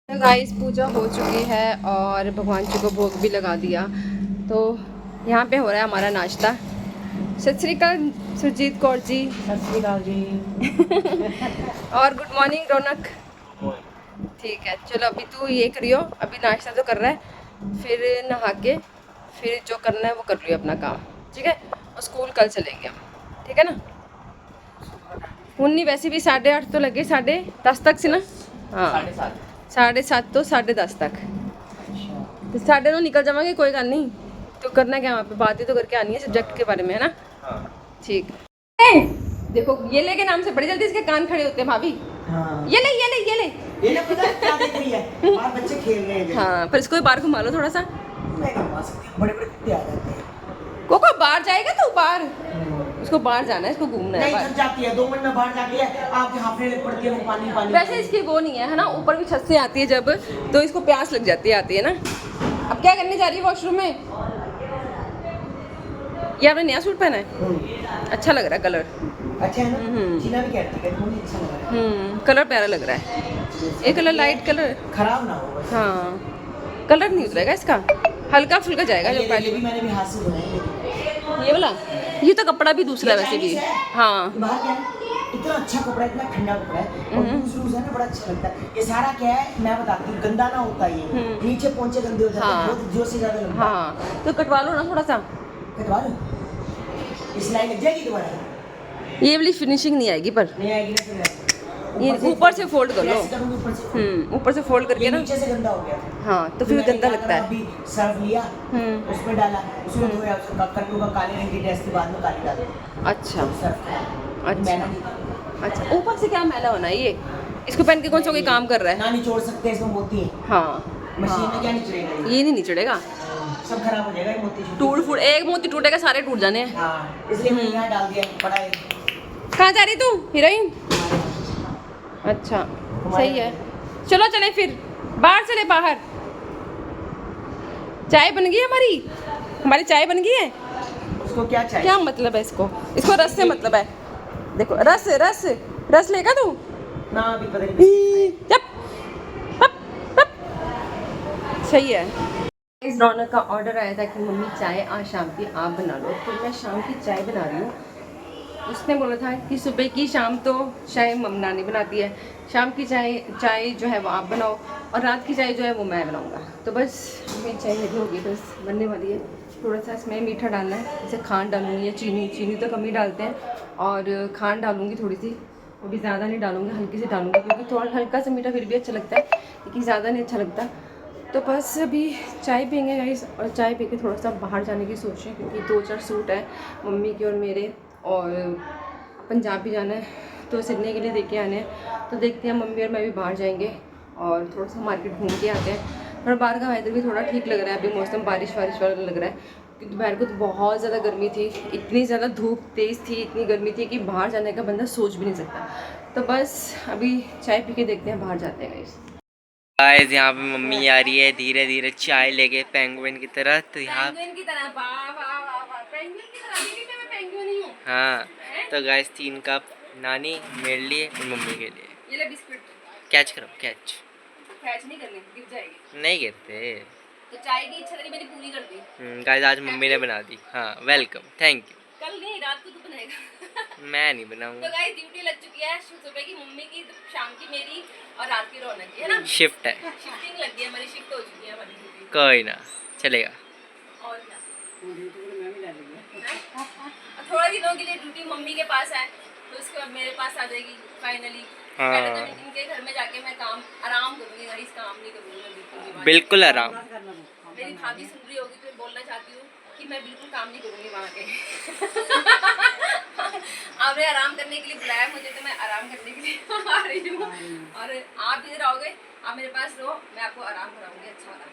तो गाइस पूजा हो चुकी है और भगवान जी को भोग भी लगा दिया। तो यहाँ पे हो रहा है हमारा नाश्ता। सत श्री अकाल सुरजीत कौर जी। सत श्री अकाल जी। और गुड मॉर्निंग रौनक। ठीक है चलो अभी तू ये करियो, अभी नाश्ता तो कर रहा है, फिर नहा के फिर जो करना है वो कर लियो अपना काम। ठीक है और स्कूल कल चलेंगे हम, ठीक है ना। उन्नी वैसे भी 8:30 तो लगे, 10:30 तक से ना। हाँ 7:30 तो 10:30 तक, तो 9:30 निकल जावांगे, कोई गल नहीं। तो करना क्या वहाँ पे, बातें तो करके आनी है सब्जेक्ट के बारे में, है ना। ठीक है। देखो ये ले के नाम से बड़ी जल्दी इसके कान खड़े होते हैं भाभी। हाँ। ये ले ये ले ये ले। ये ना पता है क्या देख रही है? बाहर बच्चे खेल रहे हैं। हाँ पर इसको भी बाहर घुमा लो थोड़ा सा। मैं घुमा सकती हूँ, बड़े-बड़े कुत्ते आ जाते हैं। कोको बाहर जाएगा तू बाहर, उसको बाहर जाना है, इसको घूमना है नहीं बाहर। थक जाती है, 2 मिनट में बाहर जाती है, आपके हाफने लग पड़ती है, वो पानी पानी। वैसे इसकी वो नहीं है ना, ऊपर भी छत से आती है जब, तो इसको प्यास लग जाती है ना। अब क्या करने जा रही है वॉशरूम में? ये आपने नया सूट पहना है, अच्छा लग रहा है कलर। अच्छा है ना? जीना भी कहती है, मुझे अच्छा लग रहा है। कलर प्यारा लग रहा है, ये कलर लाइट कलर। खराब ना हो बस। हाँ कलर नहीं उतरेगा इसका, हल्का फुल्का जाएगा जो ये पहले। भी मैंने भी हाथ से बनाई है। ये वाला, ये तो कपड़ा भी दूसरा है वैसे भी। हाँ बाहर क्या है? इतना अच्छा कपड़ा है, इतना ठंडा कपड़ा है और लूज है ना, बड़ा अच्छा लगता है। ये सारा क्या है मैं बताती हूँ, गंदा ना होता ये, नीचे पहुंचे गंदे हो जाते हैं, बहुत जोर से ज्यादा लगता है। हाँ तो कटवा लो ना थोड़ा सा। कटवा लो, सिलाई लग जाएगी दोबारा। ये वाली फिनिशिंग नहीं आएगी पर, नहीं आएगी ना फिर। ये ऊपर से फोल्ड कर लो। ऐसे करूँगी ऊपर से। ऊपर से फोल्ड करके ये ना। नीचे से गंदा हो गया। हाँ तो फिर मैंने गंदा क्या लगता करा, है। अभी सर्फ लिया, उसमें डाला, उसको धोया, उसको कट्टू का काले रंग की ड्रेस के बाद में काली डाल दी। अच्छा सर्फ अच्छा मैंने नहीं किया। अच्छा, ऊपर से क्या मैला होना है ये, इसको पहन के कौन सा कोई काम कर रहा है। ना निचोड़ सकते हैं, इसमें मोती है। हाँ मशीन में क्या निचोड़ेगा ये नहीं निचड़ेगा, सब खराब हो जाएगा ये मोती। टूट फूट, एक मोती टूटेगा सारे टूट जाने हैं। हाँ इसलिए मैंने यहाँ डाल दिया, बड़ा है। कहाँ जा रही तू हीरोइन? अच्छा सही है, चलो चले फिर बाहर चले बाहर। चाय बन गई हमारी चाय बन गई है। उसको क्या चाहिए? क्या मतलब है इसको रस से मतलब है। देखो रस रस रस लेगा तू ना अभी पता नहीं। चप पप पप। सही है। इस रौनक का ऑर्डर आया था कि मम्मी चाय आज शाम की आप बना लो, तो मैं शाम की चाय बना रही हूँ। उसने बोला था कि सुबह की शाम तो चाय नानी बनाती है, शाम की चाय जो है वो आप बनाओ, और रात की चाय जो है वो मैं बनाऊँगा। तो बस मेरी चाय रेडी होगी, बस बनने वाली है। थोड़ा सा इसमें मीठा डालना है, जैसे खांड डालूँगी या चीनी तो कम ही डालते हैं, और खांड डालूँगी थोड़ी सी, वो भी ज़्यादा नहीं डालूँगी, हल्की सी डालूँगी, क्योंकि थोड़ा हल्का सा मीठा फिर भी अच्छा लगता है, लेकिन ज़्यादा नहीं अच्छा लगता। तो बस अभी चाय पियेंगे गाइस, और चाय पी के थोड़ा सा बाहर जाने की सोच रहे हैं, क्योंकि 2-4 सूट है मम्मी के और मेरे, और पंजाब भी जाना है तो सिलने के लिए देके आने हैं। तो देखते हैं मम्मी और मैं भी बाहर जाएंगे और थोड़ा सा मार्केट घूम के आते हैं। थोड़ा बाहर का वेदर भी थोड़ा ठीक लग रहा है, अभी मौसम बारिश वाला लग रहा है, क्योंकि दोपहर को तो बहुत ज़्यादा गर्मी थी, इतनी ज़्यादा धूप तेज़ थी, इतनी गर्मी थी कि बाहर जाने का बंदा सोच भी नहीं सकता। तो बस अभी चाय पी के देखते हैं, बाहर जाते हैं गाइस। गाइस यहाँ पे मम्मी आ रही है धीरे धीरे चाय लेके पेंगुइन की तरह। तो यहाँ हाँ तो गाइस 3 कप नानी मेरे लिए और मम्मी के लिए। ये ले बिस्कुट। कैच करो कैच। कैच नहीं करने, गिर जाएगी। नहीं गिरते। तो चाय की इच्छा तेरी मैंने पूरी कर दी। गाइस आज मम्मी ने बना दी। हाँ वेलकम थैंक यू। कल नहीं, रात को तू बनाएगा। मैं नहीं तो बनाऊंगा। गाइस ड्यूटी लग चुकी है, सुबह की मम्मी की, शाम की मेरी, और रात की रौनक की, है ना। शिफ्ट है। शिफ्टिंग लग गई है, हमारी शिफ्ट हो चुकी है हमारी ड्यूटी। कोई ना चलेगा। और क्या, थोड़ा दिनों के लिए ड्यूटी मम्मी के पास है, तो उसके बाद मेरे पास आ जाएगी फाइनली। पहले तो इनके घर में जाके मैं काम आराम करूँगी, गाइस काम नहीं करूँगी मैं बिल्कुल भी। बिल्कुल आराम। मेरी भाभी सुन रही होगी तो बोलना चाहती हूँ कि मैं बिल्कुल काम नहीं करूँगी वहाँ के। आपने आराम करने के लिए बुलाया मुझे, तो मैं आराम करने के लिए आ रही हूँ, और आप इधर आओगे, आप मेरे पास रहो, मैं आपको आराम कराऊंगी अच्छा वाला।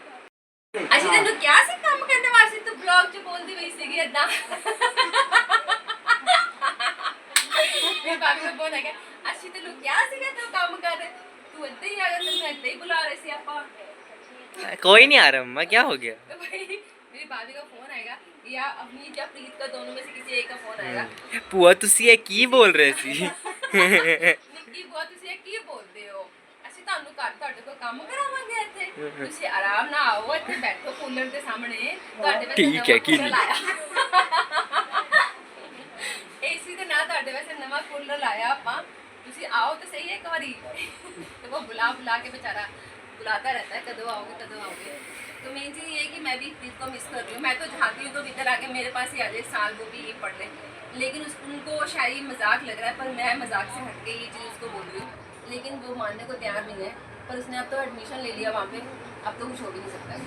अच्छा तेन क्या सी काम करने वास्ते तू ब्लॉग च बोलदी पई सीगी अद्दा। मेरी भाभी को बोल है अच्छी तेन क्या सीगा तू काम कर, तू इद्दां ही अगर तैਨੂੰ इद्दां ही बुला रहे सी आपा। कोई नहीं आ रहा मम्मा, क्या हो गया? तो भाई मेरी भाभी का फोन आएगा, या अवनीत या प्रीत का, दोनों में से किसी एक का फोन आएगा। पुआ तुसी ये की बोल रहे सी? निक्की बुआ तुसी ये की बोलदे हो, ਅਸੀਂ ਤੁਹਾਨੂੰ ਘਰ ਤੁਹਾਡੇ ਕੋਲ ਕੰਮ ਕਰਾਵਾਂਗੇ ਤੁਸੀਂ ਆਰਾਮ ਨਾਲ ਆਓ ਇੱਥੇ ਬੈਠੋ ਕੂਲਰ ਦੇ ਸਾਹਮਣੇ ਤੁਹਾਡੇ ਵਾਸਤੇ ਠੀਕ ਹੈ, ਕੀ ਨਹੀਂ। ਏਸੀ ਦੇ ਨਾਲ ਤੁਹਾਡੇ ਵਾਸਤੇ ਨਵਾਂ ਕੂਲਰ ਲਾਇਆ ਆਪਾਂ ਤੁਸੀਂ ਆਓ ਤਾਂ सही है एक बारी तो वो बुला के बेचारा बुलाता रहता है कदों आओगे तो मेन चीज़ ये है कि मैं भी प्रीत को मिस कर रही हूँ मैं तो चाहती हूँ तो इधर आके मेरे पास ही आ जाए साल वो भी ये पढ़ ले लेकिन उनको शायद ये मजाक लग रहा है पर मैं मजाक से हट के ये चीज़ उसको बोल रही हूँ लेकिन वो मानने को तैयार नहीं है पर उसने अब तो एडमिशन ले लिया वहाँ पे अब तो कुछ हो भी नहीं सकता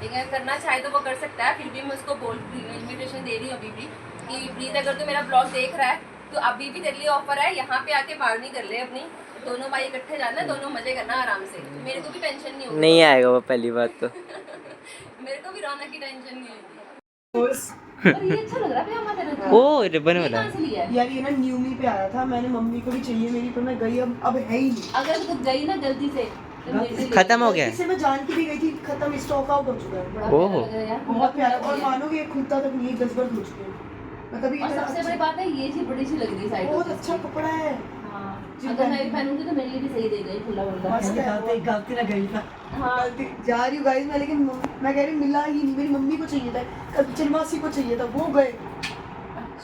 लेकिन अगर करना चाहे तो वो कर सकता है फिर भी मैं उसको बोल रही हूँ इन्विटेशन दे रही हूँ अभी भी कि प्लीज़ अगर तो मेरा ब्लॉग देख रहा है तो अभी भी तेरे लिए ऑफर है यहाँ पे आके बारहवीं कर ले अपनी दोनों भाई इकट्ठे जाना दोनों मजे करना आराम से मेरे को भी टेंशन नहीं होगी नहीं आएगा वो पहली बात तो। मेरे को भी रौनक की टेंशन नहीं होगी और ये अच्छा लग रहा है पजामा तेरे को ओ रिबन वाला कहाँ से लिया है? यार ये ना न्यूमी पे आया था मैंने मम्मी को भी चाहिए मेरी पर मैं गई अब है ही नहीं अगर तू गई ना गलती से तो मेरे से ले खत्म हो गया है। इससे मैं जान के भी गई थी खत्म स्टॉक आउट हो चुका है बड़ा ओहो। प्यारा लग रहा है यार बहुत प्यारा और मानोगे ये खुलता तक नहीं 10 बार धो चुके हैं मतलब ये और इतना सबसे बड़ी बात है ये चीज बड़ी सी लग रही है साइड बहुत अच्छा कपड़ा है हाँ जी, अगर मैं भी पहनूंगी तो मेरे लिए भी सही रहेगा ये खुला वल्ला मस्त है गलती लग गई था हाँ जा रही हूँ गाइस मैं लेकिन मैं कह रही मिला ही नहीं मेरी मम्मी को चाहिए था कल चिरमासी को चाहिए था वो गए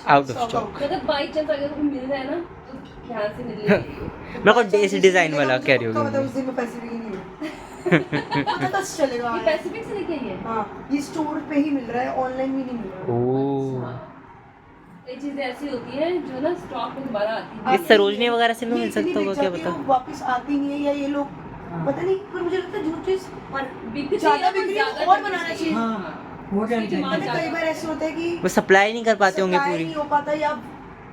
आउट ऑफ स्टॉक। अगर बाई चांस अगर कोई मिल जाए ना तो ध्यान से मिल जाएगी मेरे को इस डिजाइन वाला कह रही पक्का होगी। उस दिन में पैसे भी नहीं है पता दस चलेगा ये पैसिफिक से लेके आई है हाँ ये स्टोर पे ही मिल रहा है ऑनलाइन भी नहीं मिल रहा ओ ये चीजें ऐसी होती हैं जो ना स्टॉक में दोबारा आती है इस सरोजनी वगैरह से भी ये मिल सकता इतनी होगा बिक क्या जाती है, पता। वो वापस आती नहीं है या ये लोग पता नहीं पर मुझे लगता है जो चीज पर बिकती ज्यादा है, बिक रही है, ज्यादा और बिकनी बनाना चाहिए। हाँ हो जानी उसकी चाहिए डिमांड पता है, कई बार ऐसे होता है कि वो सप्लाई नहीं कर पाते होंगे supply पूरी। नहीं हो पाता या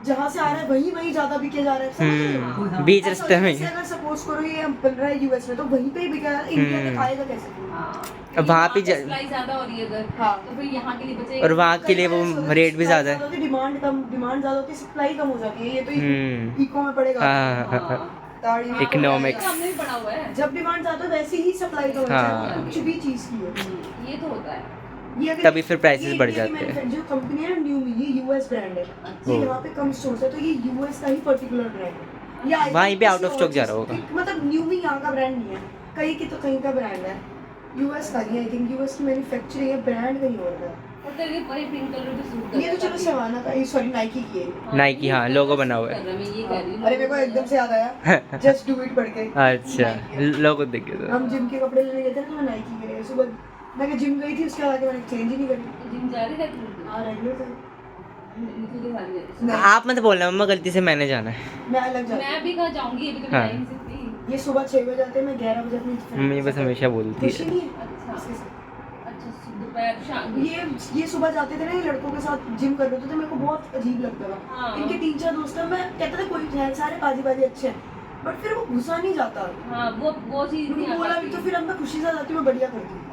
जहाँ से आ रहा है वही ज्यादा बिके जा रहा है समझ रहे हो? बीच ऐसा रास्ते होता है, में। जैसे अगर सपोज करो ये बन रहा है यूएस में तो वहीं पे ही बिका रहा है इंडिया तक आएगा कैसे हाँ वहाँ पे सप्लाई ज्यादा हो रही है अगर हाँ। तो फिर यहाँ के लिए बचेगा और वहाँ के लिए वो रेट भी ज्यादा है। डिमांड ज्यादा होती है सप्लाई कम हो जाती है ये तो हम्म। इको में पड़ेगा हाँ दाढ़ी में Economics। हमने भी पढ़ा हुआ है जब डिमांड ज्यादा हो वैसे ही सप्लाई कम हो हाँ। जाती है कुछ भी चीज की हो ये तो होता है ये अगर तभी फिर prices ये बढ़ इंडिया की जाते हैं। manufacturing जो कंपनी है ना न्यूमी ये यूएस ब्रांड है ये ओ। यहाँ पे कम स्टोर है तो ये यूएस का ही पर्टिकुलर ब्रांड है ये I वहीं think पे out किसी of और stock जा चीज़- रहा होगा। मतलब न्यूमी यहाँ का ब्रांड नहीं है कहीं की तो कहीं का ब्रांड है यूएस का नहीं आई थिंक यूएस की मैन्युफैक्चरिंग है ब्रांड कहीं और का है। और तेरे लिए पिंक कलर भी सूट कर ये तो चलो सवाना का सॉरी नाइकी की है नाइकी हाँ लोगो बना हुआ है। मैं ये कह रही हूँ अरे मेरे को एकदम से याद आया जस्ट डू इट पढ़ के अच्छा लोगो देखिए तो। हम जिम के कपड़े लेने गए थे ना तो मैं नाइकी के लिए सुबह मैं जिम गई थी उसके बाद आके मैंने चेंज ही नहीं करी जिम जा रही है हाँ रेगुलर था निकल के साथ जाती नहीं आप मत बोलना मम्मा गलती से मैंने जाना है। मैं अलग है। जाती मैं भी कहाँ जाऊंगी अभी तो हाँ। मैं जा नहीं सकती ये सुबह 6 बजे आते हैं मैं 11 बजे अपनी friend मम्मी के बस साथ हमेशा बोलती खुशी है। नहीं है अच्छा इसके साथ। अच्छा दोपहर शाम ये सुबह जाते थे ना ये लड़कों के साथ जिम कर रहे थे तो मेरे को बहुत अजीब लगता था हाँ। इनके 3-4 दोस्त हैं मैं कहता था कोई है सारे बाजी अच्छे हैं बट फिर वो घुसा नहीं जाता हाँ वो चीज़ नहीं उनको आ बोला भी पाती। तो फिर अब मैं खुशी से जाती हूँ मैं बढ़िया करती हूँ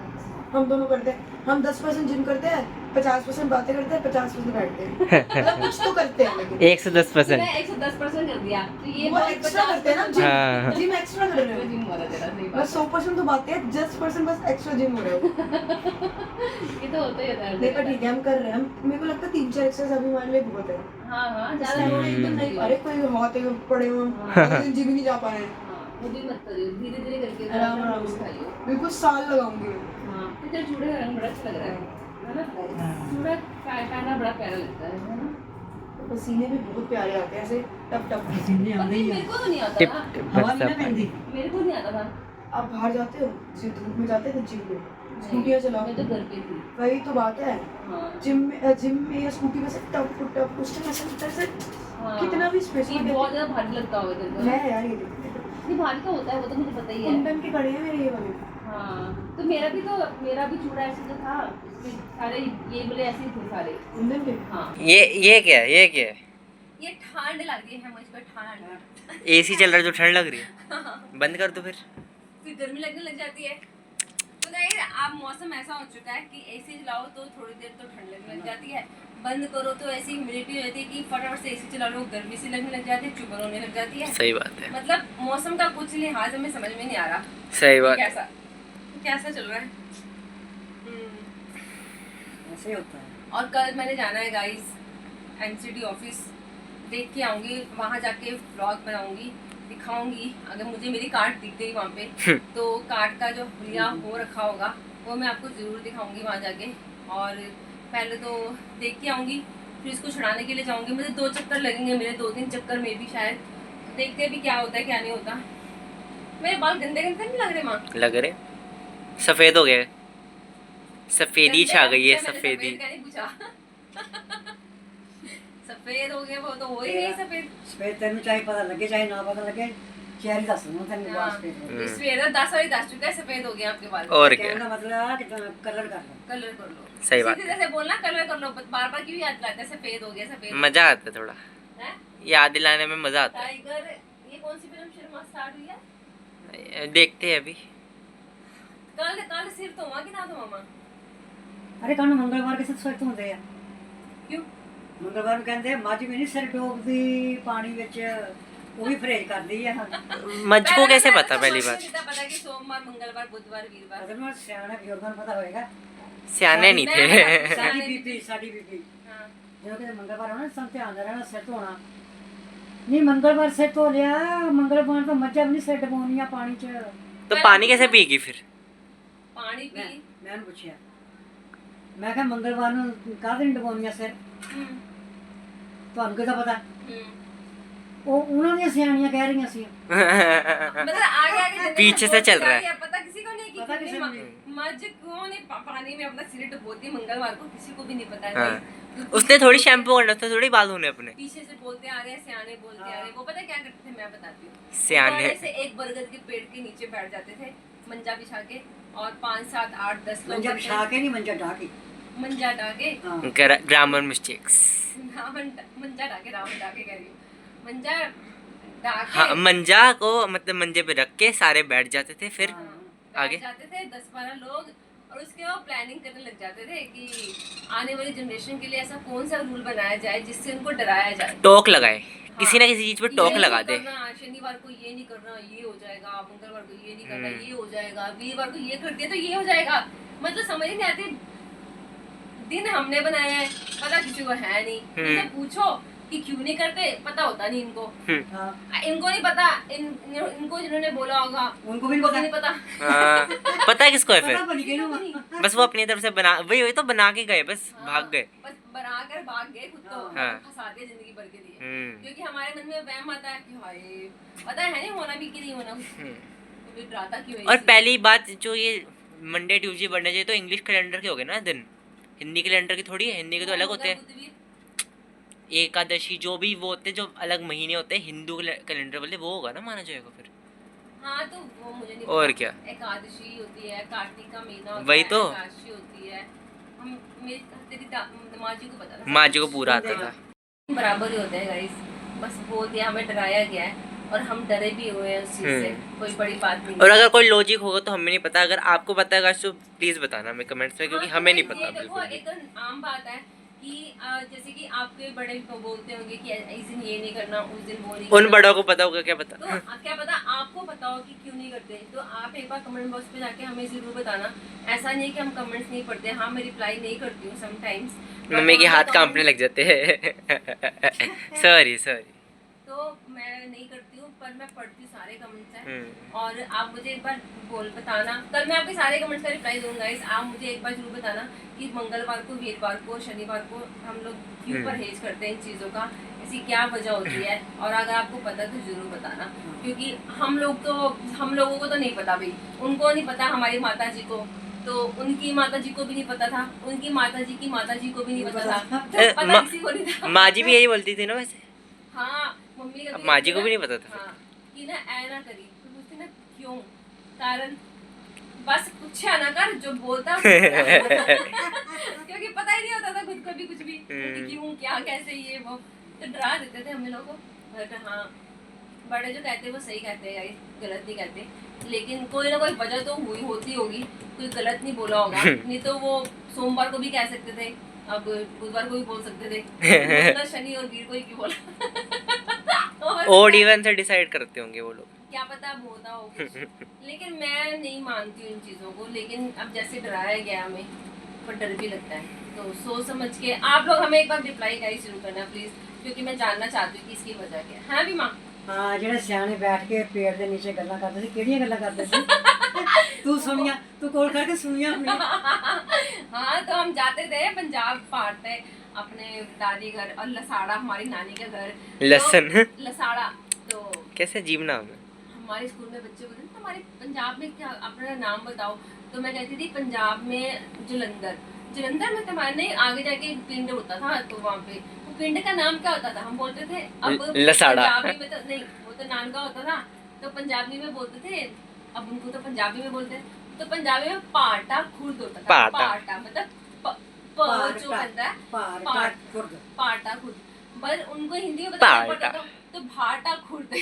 हम दोनों करते हैं हम 10% जिम करते हैं 50% बातें करते हैं 50% बैठते हैं मतलब कुछ तो करते हैं लेकिन 110%। मैं 110% कर दिया तो ये वो एक्स्ट्रा करते हैं ना हाँ। जिम एक्स्ट्रा कर रहे हो जिम हो रहा तेरा सही बस 100% तो बातें हैं 10% बस एक्स्ट्रा जिम हो रहे हो बात ये तो होता ही होता है देखा ठीक है हम कर रहे हैं हम मेरे को लगता है 3-4 एक्सरसाइज अभी हमारे लिए बहुत है हाँ हाँ इस ज़्यादा time में एकदम नहीं अरे कोई होते पड़े हो जिम ही नहीं जा पा रहे हैं हाँ, वो भी मत करियो धीरे धीरे करके आराम आराम से खाइयो बिल्कुल साल लगाऊंगी मैं हाँ तो तेरे चूड़े का रंग बड़ा अच्छा लग रहा है ना चूड़ा पहनना बड़ा प्यारा लगता है ना तो पसीने भी बहुत प्यारे आते हैं ऐसे टप टप पसीने पर आते ही मेरे हैं को तो नहीं आता टिप था टिप हवा भी ना बस पहनती मेरे को नहीं आता था आप बाहर जाते हो सिर्फ धूप में जाते थे जिम में स्कूटियाँ चलाओ मैं तो घर पे थी वही तो बात है हाँ जिम में या स्कूटी में से टप उस टाइम ऐसा लगता है जैसे हाँ। कितना भी स्पेस ये बहुत ज़्यादा भारी लगता होगा तेरे को है यार ये देखते नहीं भारी तो होता है वो तो मुझे पता ही है कुंदन के कड़े हैं मेरे ये वाले हाँ तो मेरा भी चूड़ा ऐसे तो था इसमें सारे ये बोले ऐसे ही थे सारे कुंदन के हाँ ये क्या है ये क्या है? ये ठंड लग रही है मुझ पर ठंड एसी चल रहा है तो ठंड लग रही है। बंद कर दो फिर। फिर गर्मी लगने लग जाती है तो नहीं अब मौसम ऐसा हो चुका है कि एसी चलाओ तो थोड़ी देर तो ठंड लगने लग जाती है बंद करो तो ऐसी ह्यूमिडिटी हो जाती है कि फटाफट से एसी चला लो गर्मी सी लगने लग जाती है चुभन होने लग जाती है सही बात है। मतलब मौसम का कुछ लिहाज हमें समझ में नहीं आ रहा सही बात। कैसा कैसा चल रहा है ऐसे ही होता है और कल मैंने जाना है गाइस एनसीटी ऑफिस देख के आऊँगी वहाँ जाके व्लॉग बनाऊँगी दिखाऊंगी अगर मुझे मेरी कार्ड दिख गई वहाँ पे तो कार्ड का जो हुलिया हो रखा होगा वो मैं आपको ज़रूर दिखाऊंगी वहाँ जाके। और पहले तो देख के आऊँगी, फिर इसको छुड़ाने के लिए जाऊँगी। मुझे 2 चक्कर लगेंगे, मेरे 2-3 चक्कर में भी शायद। देखते हैं भी क्या होता है क्या नहीं होता। मेरे बाल गंदे गंदे नहीं लग रहे माँ? लग रहे, सफेद हो गए, सफेदी छा गई है, सफेदी। सफेद हो गए, वो तो हो ही नहीं सफेद। सफेद तेन चाहे पता लगे चाहे ना पता लगे, चेहरे दस दूँ तेन हाँ, सफेद इस सवेरे 10 वाली 10 चुका है, सफेद हो गया आपके बाल। और कहने क्या, का मतलब है कि कलर कर लो। कलर कर लो, सही बात सीधे से बोलना कलर कर लो, बार बार क्यों याद दिलाते हैं सफेद हो गया सफेद हो मजा आता है, थोड़ा गया। हैं? याद दिलाने में मजा आता टाइगर, ये कौन सी फिल्म शुरू स्टार्ट हुई है? है। देखते हैं अभी। कल कल सिर धोवा कि ना धोवा मां? अरे कल मंगलवार के साथ सिर धोते हैं, क्यों? मंगलवार ਨੂੰ ਕਹਿੰਦੇ ਮੱਝ ਵੀ ਨਹੀਂ ਸਿਰ ਡੋਬਦੀ ਪਾਣੀ ਵਿੱਚ, ਉਹ ਵੀ ਪਰਹੇਜ਼ ਕਰਦੀ ਹੈ। मज को कैसे पता पहली बात, पता कि सोमवार मंगलवार बुधवार वीरवार। ਅਸਲ ਵਿੱਚ ਸਿਆਣੇ ਬਜ਼ੁਰਗਾਂ ਨੂੰ ਪਤਾ ਹੋਏਗਾ। सियाने नहीं थे। ਸਾਡੀ ਬੀਬੀ हाँ, ਜਦੋਂ ਕਿ ਮੰਗਲਵਾਰ ਹੋਣਾ ਸਭ ਧਿਆਨ ਰਹਿਣਾ ਸਿਰ ਧੋਣਾ। ਨਹੀਂ ਮੰਗਲਵਾਰ ਸਿਰ ਧੋ ਲਿਆ, ਮੰਗਲਵਾਰ ਤਾਂ ਮੱਝਾਂ ਵੀ ਨਹੀਂ ਸਿਰ ਡਬੋਣੀਆਂ ਪਾਣੀ 'ਚ। तो पानी कैसे पीगी फिर? पानी पी। ਮੈਂ ਉਹਨੂੰ ਪੁੱਛਿਆ, ਮੈਂ ਕਿਹਾ ਮੰਗਲਵਾਰ ਨੂੰ ਕਾਹਦੇ ਨਹੀਂ ਡਬੋਣੀਆਂ ਸਿਰ, ਤੁਹਾਨੂੰ ਕਿਹਦਾ ਪਤਾ? ਉਹ ਉਹਨਾਂ ਦੀਆਂ ਸਿਆਣੀਆਂ ਕਹਿ ਰਹੀਆਂ ਸੀ। मतलब आगे आगे पीछे से चल रहा है। पता किसी को नहीं कि पता किसी को नहीं। मज क्यों नहीं पानी में अपना सिर डुबोती मंगलवार को, किसी को भी नहीं पता है। हाँ। भाई। उसने थोड़ी शैम्पू करना था, थोड़ी बाल धोने अपने। पीछे से बोलते आ रहे हैं सियाने बोलते आ रहे हैं। वो पता क्या करते थे मैं बताती हूँ। सियाने पुराने से एक बरगद के पेड़ के नीचे बैठ जाते थे मंजा बिछा के, और 5 7 8 10 लोग ਮੰਜਾ बनते- ਵਿਛਾ ਕੇ ਨਹੀਂ ਮੰਜਾ ਢਾ ਕੇ। मंजा डाके ਹਾਂ ग्रामर मिस्टेक्स। मंजा डाके रावण डाके कह रही हूँ। मंजा डाके हाँ, मंजा को मतलब मंजे पे रख के सारे बैठ जाते थे, फिर बैठ आगे? जाते थे 10-12 लोग, और उसके बाद प्लानिंग करने लग जाते थे कि आने वाली जनरेशन के लिए ऐसा कौन सा रूल बनाया जाए जिससे उनको डराया जाए। टोक लगाए, किसी ना किसी चीज पे टोक ये लगा नहीं दे। करना, शनिवार को ये नहीं करना, ये हो जाएगा। मंगलवार को ये नहीं करना, ये हो जाएगा। वीरवार को ये कर दिया तो ये हो जाएगा। मतलब समझ नहीं आती। दिन हमने बनाया है, पता किसी को है नहीं। इनसे पूछो कि क्यों नहीं करते, पता होता नहीं इनको। हाँ इनको नहीं पता, इनको जिन्होंने बोला होगा उनको भी उनको पता नहीं पता। हाँ, पता है किसको है पता फिर? बन गई ना। बस वो अपनी तरफ से बना, वही तो बना के गए, बस भाग गए। बस बनाकर भाग गए खुद को, हाँ। फंसा दिया जिंदगी भर के लिए। हम्म। क्योंकि हमारे मन में वहम आता है कि हाय पता है नहीं होना भी कि नहीं होना, तो फिर डराता क्यों है और इसलिए। पहली बात जो ये मंडे ट्यूसडे बनना चाहिए तो इंग्लिश कैलेंडर के हो गए ना दिन, हिंदी कैलेंडर की थोड़ी है। हिंदी के तो अलग होते हैं, बुधवीर, एकादशी जो भी वो होते हैं, जो अलग महीने होते हैं हिंदू कैलेंडर वाले, वो होगा ना माना जाएगा फिर। हाँ तो वो मुझे नहीं और पता। क्या? एकादशी होती है, कार्तिक का महीना होता वही है, तो। एकादशी होती है। हम तेरी माँ जी को पता था। माँ जी को पूरा आता था। बराबर ही होते हैं गाइस, बस बोल दिया, हमें डराया गया है और हम डरे भी हुए हैं उस चीज से। कोई बड़ी बात नहीं और है। अगर कोई लॉजिक होगा तो हमें नहीं पता, अगर आपको पता है तो प्लीज बताना हमें कमेंट्स में, क्योंकि हाँ, हमें नहीं तो पता ये देखो, बिल्कुल भी। एक आम बात है कि जैसे कि आपके बड़े बोलते होंगे कि इस दिन ये नहीं करना, उस दिन वो नहीं उन करना। बड़ों को पता होगा, क्या पता। तो क्या पता आपको पता हो कि क्यों नहीं करते, तो आप एक बार कमेंट बॉक्स पे जाके हमें जरूर बताना। ऐसा नहीं है कि हम कमेंट्स नहीं पढ़ते, हाँ मैं रिप्लाई नहीं करती हूँ समटाइम्स। मम्मी के हाथ कांपने लग जाते हैं। Sorry sorry. तो मैं नहीं करती हूँ, पर मैं पढ़ती हूँ, सारे कमेंट्स हैं। हम्म। और आप मुझे एक बार बताना, कल मैं आपके सारे कमेंट्स का रिप्लाई दूंगा। इस आप मुझे एक बार जरूर बताना कि मंगलवार को, वीरवार को, शनिवार को हम लोग क्यों परहेज करते हैं इन चीज़ों का, ऐसी क्या वजह होती है। और अगर आपको पता तो जरूर बताना, क्योंकि हम लोगों को तो नहीं पता भाई, उनको नहीं पता, हमारी माता जी को तो उनकी माता जी को भी नहीं पता था, उनकी माता जी की माता जी को भी नहीं पता था, तो पता किसी को नहीं था। माँ जी भी यही बोलती थी ना वैसे। हाँ मम्मी का अब माँ जी को भी नहीं पता था। हाँ, कि ना ऐ ना करी, तो पूछती ना क्यों, कारण बस पूछा ना कर, जो बोलता क्योंकि पता ही नहीं होता था खुद को भी कुछ भी कि क्यों क्या कैसे ये वो, तो डरा देते थे हम लोग को। हाँ बड़े जो कहते हैं वो सही कहते हैं, गलत नहीं कहते, लेकिन कोई ना कोई वजह तो हुई होती होगी, कोई गलत नहीं बोला होगा। नहीं तो वो सोमवार को भी कह सकते थे, अब बुधवार को भी बोल सकते थे, तो शनि और वीर को ही क्यों बोला। ओड इवन से डिसाइड करते होंगे वो लोग, क्या पता अब होता हो कुछ। लेकिन मैं नहीं मानती हूँ इन चीज़ों को, लेकिन अब जैसे डराया गया हमें, पर डर भी लगता है। तो सोच समझ के आप लोग हमें एक बार रिप्लाई गाइस शुरू करना प्लीज़, क्योंकि मैं जानना चाहती हूँ कि इसकी वजह क्या है। हाँ भी माँ ਹਾਂ ਜਿਹੜੇ ਸਿਆਣੇ ਬੈਠ ਕੇ ਪੇੜ ਦੇ ਨੀਚੇ ਗੱਲਾਂ ਕਰਦੇ ਸੀ, ਕਿਹੜੀਆਂ ਗੱਲਾਂ ਕਰਦੇ ਸੀ? ਤੂੰ ਸੁਣੀਆਂ, ਤੂੰ ਕੋਲ ਕਰਕੇ ਸੁਣੀਆਂ ਹੋਣੀਆਂ। हाँ तो हम जाते थे पंजाब पहाड़ पे अपने दादी घर, और लसाड़ा हमारी नानी का घर। लसन। तो लसाड़ा तो कैसे अजीब नाम है। हमारे स्कूल में बच्चे बोलते थे तुम्हारे पंजाब में क्या, अपना नाम बताओ। तो मैं कहती थी पंजाब में जलंधर। जलंधर में तुम्हारे आगे जाके एक पिंड होता था, तो वहाँ पे वो पिंड का नाम क्या होता था? हम बोलते थे अब लसाड़ा। पंजाबी में तो नहीं, वो तो नानका होता था, तो पंजाबी में बोलते थे। अब उनको तो पंजाबी में बोलते हैं, तो पंजाबी में पाटा खुर्द होता था। पाटा। पाटा मतलब प जो बनता है पाटा खुर्द। पाटा खुर्द, पर उनको हिंदी में बताना पड़ता था, तो भाटा खुर्द।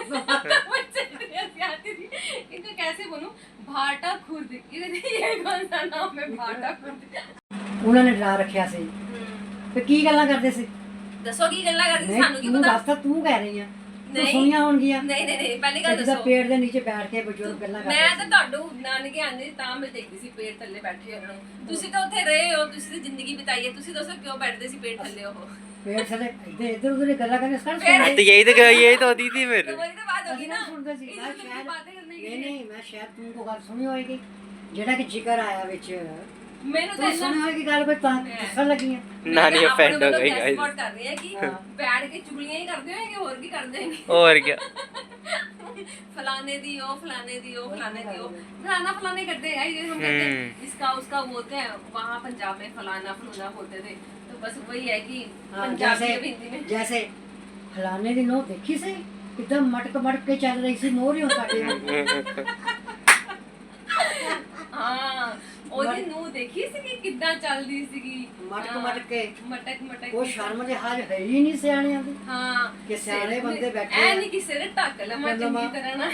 बच्चे इतनी हंसी आती थी, इनको कैसे बोलूं, भाटा खुर्द, ये कौन सा नाम है भाटा खुर्द? ਉਹਨਾਂ ਨੇ ਡਰਾ ਰੱਖਿਆ ਸੀ ਤੇ ਕੀ ਗੱਲਾਂ ਕਰਦੇ ਸੀ? दसो की गल्ला करदी ਨਹੀਂ, सानू की ਤੂੰ पता? ਦੱਸ ਤਾਂ ਤੂੰ ਕਹਿ ਰਹੀ ਆ, ਤੂੰ ਨਹੀਂ। ਸੁਣੀਆਂ ਹੋਣਗੀਆਂ। नहीं पहली गल ਜਿੱਦਾਂ दसो। ਪੇੜ ਦੇ ਨੀਚੇ ਬੈਠ ਕੇ ਬਜ਼ੁਰਗ ਗੱਲਾਂ ਮੈਂ ਕਰਦੇ ਤਾਂ ਤੁਹਾਨੂੰ ਨਾਨਕੇ ਆਂਦੇ ਤਾਂ ਮੈਂ ਦੇਖਦੀ ਸੀ ਪੇੜ ਥੱਲੇ ਬੈਠੇ ਉਹਨਾਂ ਨੂੰ। ਤੁਸੀਂ ਤਾਂ ਉੱਥੇ ਰਹੇ ਹੋ, ਤੁਸੀਂ ਤਾਂ ਜ਼ਿੰਦਗੀ ਬਿਤਾਈ ਹੈ, ਤੁਸੀਂ ਦੱਸੋ ਕਿਉਂ ਬੈਠਦੇ ਸੀ ਪੇੜ ਥੱਲੇ ਉਹ? ਸੀ। ਪੇੜ ਥੱਲੇ ਇੱਧਰ ਉੱਧਰ ਦੀ ਗੱਲਾਂ ਕਰਦੇ ਸਨ। ਫਿਰ- तो यही तो होती थी फिर। तो वही तो बात होगी ਅਸੀਂ ना, ਨਾ ਸੁਣਦੇ ਸੀ। इस ਮੈਂ मतलब की ਸ਼ਾਇਦ बातें करने के ਨਹੀਂ लिए। ਨਹੀਂ ਮੈਂ ਸ਼ਾਇਦ ਤੂੰ ਕੋ ਗੱਲ ਸੁਣੀ ਹੋਏਗੀ ਜਿਹੜਾ ਕਿ ਜ਼ਿਕਰ ਆਇਆ ਵਿੱਚ। ਮੈਨੂੰ ਤਾਂ ਤੂੰ ਸੁਣੀ ਹੋਏਗੀ ਗੱਲ, ਕੋਈ ਤਾਂ ਦੱਸਣ ਲੱਗੀ ਆ। नानी ऑफेंड हो गई गाइस। गाइस कर रही है कि हाँ। बैठ के चुगलियां ही करते हो कि और की करते हैं? और क्या। फलाने दी ओ फलाने दी ओ फलाने दी ओ फलाना फलाने करते हैं ये हम कहते हैं इसका उसका बोलते हैं। वहाँ पंजाब में फलाना फलूना बोलते थे, तो बस वही है कि हाँ, पंजाबी जैसे और हिंदी में जैसे फलाने ਦੀ ਨੋਹ ਦੇਖੀ ਸੀ ਕਿਦਾਂ ਮਟਕ ਕੇ ਚੱਲ ਰਹੀ ਸੀ ਮੋਹਰਿਓ ਸਾਡੇ ਨਾਲ। ਹਾਂ ਉਹਦੀ ਨੂੰ ਦੇਖੀ ਸੀ ਕਿ ਕਿੱਦਾਂ ਚੱਲਦੀ ਸੀਗੀ, ਮਟਕ ਕੇ ਮਟਕ ਉਹ ਸ਼ਰਮ ਦੇ ਹਾਲ ਹੈ ਹੀ ਨਹੀਂ ਸਿਆਣਿਆਂ ਦੀ ਹਾਂ ਕਿ ਸਿਆਣੇ ਬੰਦੇ ਬੈਠੇ ਐ ਆ। ਨਹੀਂ ਕਿ ਸਿਰ ਢੱਕ ਲਵਾਂ ਚੰਗੀ तरह ना।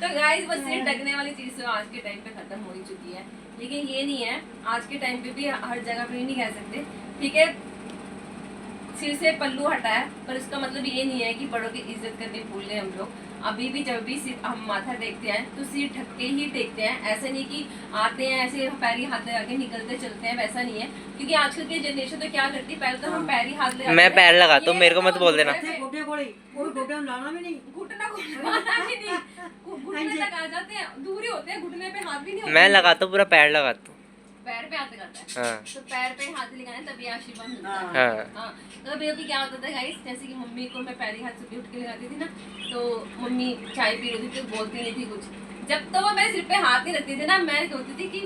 तो गाइस बस सिर ढकने वाली चीज तो आज के टाइम पे खत्म हो ही चुकी है, लेकिन ये नहीं है आज के टाइम पे भी हर जगह पे नहीं कह सकते ठीक है सिर से पल्लू हटा है, पर इसका मतलब ये नहीं है कि बड़ों की इज्जत करनी भूल गए हम लोग। अभी भी जब भी सिर हम माथा टेकते हैं तो सिर ढक के ही टेकते हैं, ऐसे नहीं कि आते हैं ऐसे पैरी हाथ लगा के निकलते चलते हैं, वैसा नहीं है। क्योंकि आजकल की जनरेशन तो क्या करती है, पहले तो हम पैरी हाथ लगा मैं पैर लगाता हूँ, मेरे को मत बोल देना। ਇੱਥੇ ਗੋਡੇ ਕੋਲੇ ਉਹ ਗੋਡਿਆਂ ਨੂੰ ਲਾਣਾ ਵੀ ਨਹੀਂ। घुटना को लगाना भी नहीं, घुटने तक आ जाते हैं, दूर ही होते हैं, घुटने पे हाथ भी नहीं होता। मैं लगाता हूँ, पूरा पैर लगाता हूँ। पैर पे हाथ लगाता है, हाँ तो पैर पे हाथ लगाना तभी आशीर्वाद मिलता है। हाँ। हाँ तो अभी अभी क्या होता था गाइस, जैसे कि मम्मी को मैं पैरी हाथ सुबह उठ के लगाती थी ना, तो मम्मी चाय पी रही थी तो बोलती नहीं थी कुछ, जब तो वो मेरे सिर पे हाथ नहीं रखती थी ना, मैं सोचती थी कि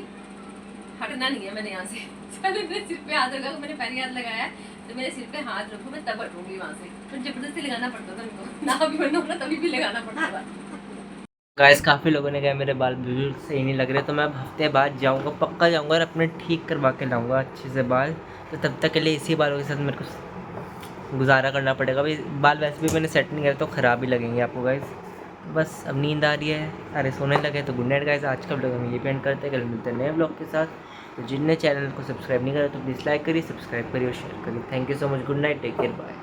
हटना नहीं है मैंने यहाँ से। चलो मेरे सिर पे हाथ रखा, मैंने पैरी हाथ लगाया तो मेरे सिर पे हाथ रखो, मैं तब हटूंगी वहाँ से। तो जबरदस्ती लगाना पड़ता था उनको, ना भी मन होना तभी भी लगाना पड़ता था। गाइस काफ़ी लोगों ने कहा मेरे बाल बिल्कुल सही नहीं लग रहे, तो मैं अब हफ्ते बाद जाऊंगा, पक्का जाऊंगा और अपने ठीक करवा के लाऊंगा अच्छे से बाल। तो तब तक के लिए इसी बालों के साथ मेरे को गुजारा करना पड़ेगा। भाई बाल वैसे भी मैंने सेट नहीं किया तो ख़राब ही लगेंगे आपको गाइस। बस अब नींद आ रही है, अरे सोने लगे, तो गुड नाइट गाइस। आज का ब्लॉग हम ये पेंट करते हैं, कल मिलते हैं नए ब्लॉग के साथ। तो जिनने चैनल को सब्सक्राइब नहीं करा तो प्लीज़ लाइक करिए, सब्सक्राइब करिए और शेयर करिए। Thank you so much, good night, take care, bye.